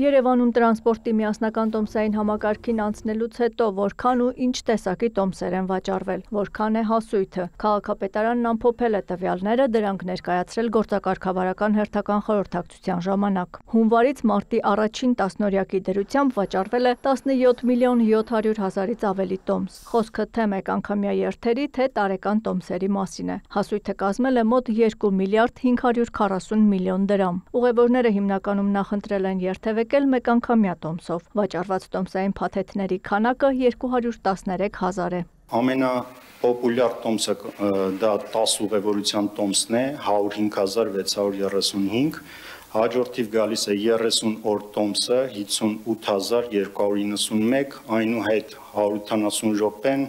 Երևանում տրանսպորտի միասնական տոմսային համակարգին անցնելուց հետո որքան ու ինչ տեսակի տոմսեր են վաճառվել, որքան է հասույթը։ Քաղաքապետարանն ամփոփել է տվյալները, դրանք ներկայացրել գործակարգավարական հերթական խորհրդակցության ժամանակ։ Հունվարից մարտի առաջին տասնօրյակի դրությամբ վաճառվել է 17 միլիոն 700 հազարից ավելի տոմս։ Խոսքը թե մեկանգամյա երթերի, թե տարեկան տոմսերի մասին է։ Հասույթը կազմել է մոտ 2 միլիարդ 540 միլիոն դրամ։ Ուղևորները հիմնականում նախընտրել են երթևեկել մեկանգամյա տոմսով։ Վաճառված տոմսային փաթեթների քանակը 213 հազար է։ Ամենապոպուլյար տոմսը դա 10 ուղևորության տոմսն է, 105,635, հաջորդիվ գալիս է 30 օր տոմսը, 58,291, այնուհետ 180 րոպեն,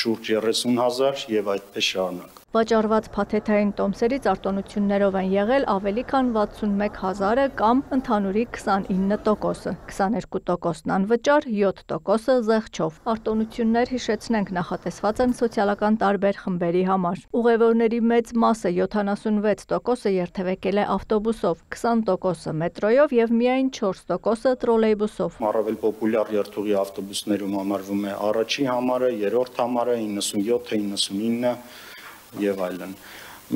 շուրջ 30,000 եւ այդպես շարունակ։ Վաճառված փաթեթային տոմսերից արտոնություններով են եղել ավելի քան 61 հազարը կամ ընդհանուրի 29%-ը, 22%-ն անվճար, 7%-ը զեղչով։ Արտոնություններ, հիշեցնենք, նախատեսված են սոցիալական տարբեր խմբերի համար։ Ուղևորների մեծ մասը 76%-ը երթևեկել է ավտոբուսով, 20%-ը մետրոյով եւ միայն 4%-ը տրոլեյբուսով։ Առավել պոպուլյար երթուղի ավտոբուսներում համարվում է առաջի համարը, երրորդ համարը, 97-ը, 99-ը եւ այլն։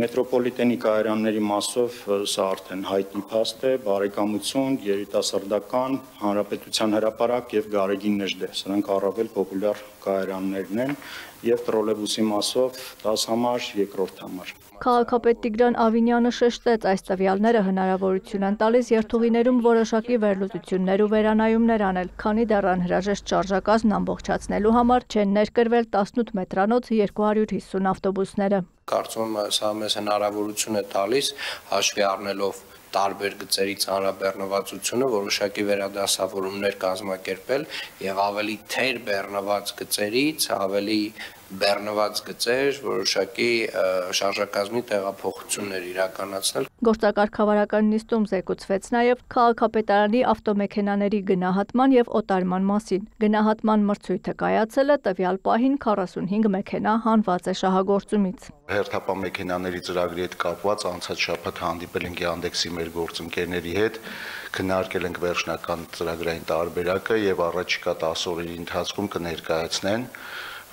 Մետրոպոլիտենի կայարանների մասով սա արդեն հայտնի փաստ է, բարեկամություն, երիտասարդական, հանրապետության հրապարակ եւ Գարեգին Նժդե, սրանք առավել պոպուլյար կայարաններն են եւ տրոլեյբուսի մասով 10 համար, երկրորդ համար։ Քաղաքապետ Տիգրան Ավինյանը շեշտեց, այս տվյալները հնարավորություն են տալիս երթուղիներում որոշակի վերլուծություններ ու վերանայումներ անել, քանի դեռ անհրաժեշտ շարժակազմն ամբողջացնելու համար չեն ներկրվել 18 մետրանոց 250 ավտոբուսները։ Կարծում եմ, սա մեզ հնարավորություն է տալիս հաշվի առնելով տարբեր գծերի ծանրաբեռնվածությունը որոշակի վերադասավորումներ կազմակերպել եւ ավելի թեր բեռնված գծերից ավելի բեռնված գծեր որոշակի շարժակազմի տեղափոխություններ իրականացնել։ Գործակարգավարական նիստում զեկուցվեց նաև քաղաքապետարանի ավտոմեքենաների գնահատման եւ օտարման մասին։ Գնահատման մրցույթը կայացել է, տվյալ պահին 45 մեքենա հանված է շահագործումից։ Հերթապահ մեքենաների ծրագրի հետ կապված անցած շաբաթ հանդիպել ենք Yandex-ի մեր գործընկերների հետ, քննարկել ենք վերջնական ծրագրային տարբերակը եւ առաջիկա 10 օրերի ընթացքում կներկայացնեն,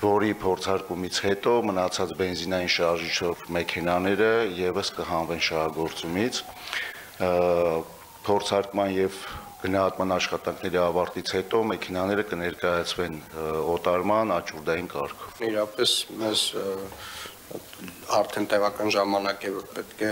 որի փորձարկումից հետո մնացած բենզինային շարժիչով մեքենաները եւս կհանվեն շահագործումից։ Փորձարկման եւ գնահատման աշխատանքների ավարտից հետո մեքենաները կներկայացվեն օտարման աճուրդային կարգով։ Իրապես մեզ արդեն տևական ժամանակ է որ պետք է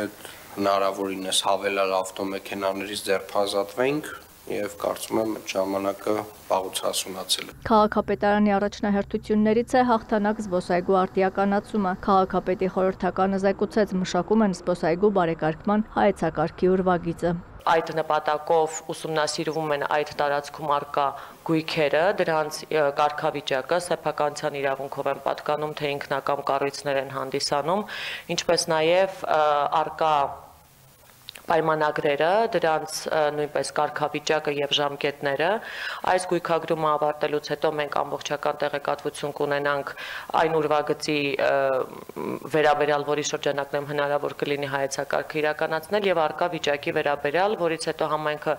հնարավորինս հավելյալ ավտոմեքենաներից ձերբազատվենք եւ կարծում եմ ժամանակը վաղուց հասունացել է։ Քաղաքապետարանի առաջնահերթություններից է հաղթանակ զբոսայգու արտիականացումը։ Քաղաքապետի խորհրդականը զեկուցեց, մշակում են զբոսայգու բարեկարգման հայեցակարգի ուրվագիծը։ Այդ նպատակով ուսումնասիրվում են այդ տարածքում առկա գույքերը, դրանց կարգավիճակը, սեփականության իրավունքով են պատկանում, թե ինքնակամ կառույցներ են հանդիսանում, ինչպես նաև առկա պայմանագրերը, դրանց նույնպես կարգավիճակը եւ ժամկետները։ Այս գույքագրումը ավարտելուց հետո մենք ամբողջական տեղեկատվություն կունենանք այն ուրվագծի վերաբերյալ, որի շրջանակներում հնարավոր կլինի հայեցակարգը իրականացնել եւ առկա վիճակի վերաբերյալ, որից հետո համայնքը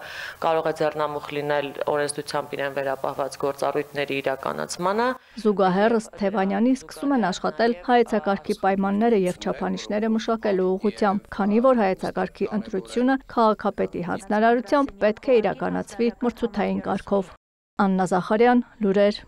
կարող է ձեռնամուխ լինել օրենսդրությամբ իրեն վերապահված գործառույթների իրականացմանը։ Զուգահեռ Թևանյանի սկսում են աշխատել հայեցակարգի պայմանները եւ չափանիշները մշակելու ուղղությամբ, քանի որ հայեցակարգի ընտրությունը քաղաքապետի հանձնարարությամբ պետք է իրականացվի մրցութային կարգով։ Աննա Զախարյան, լուրեր։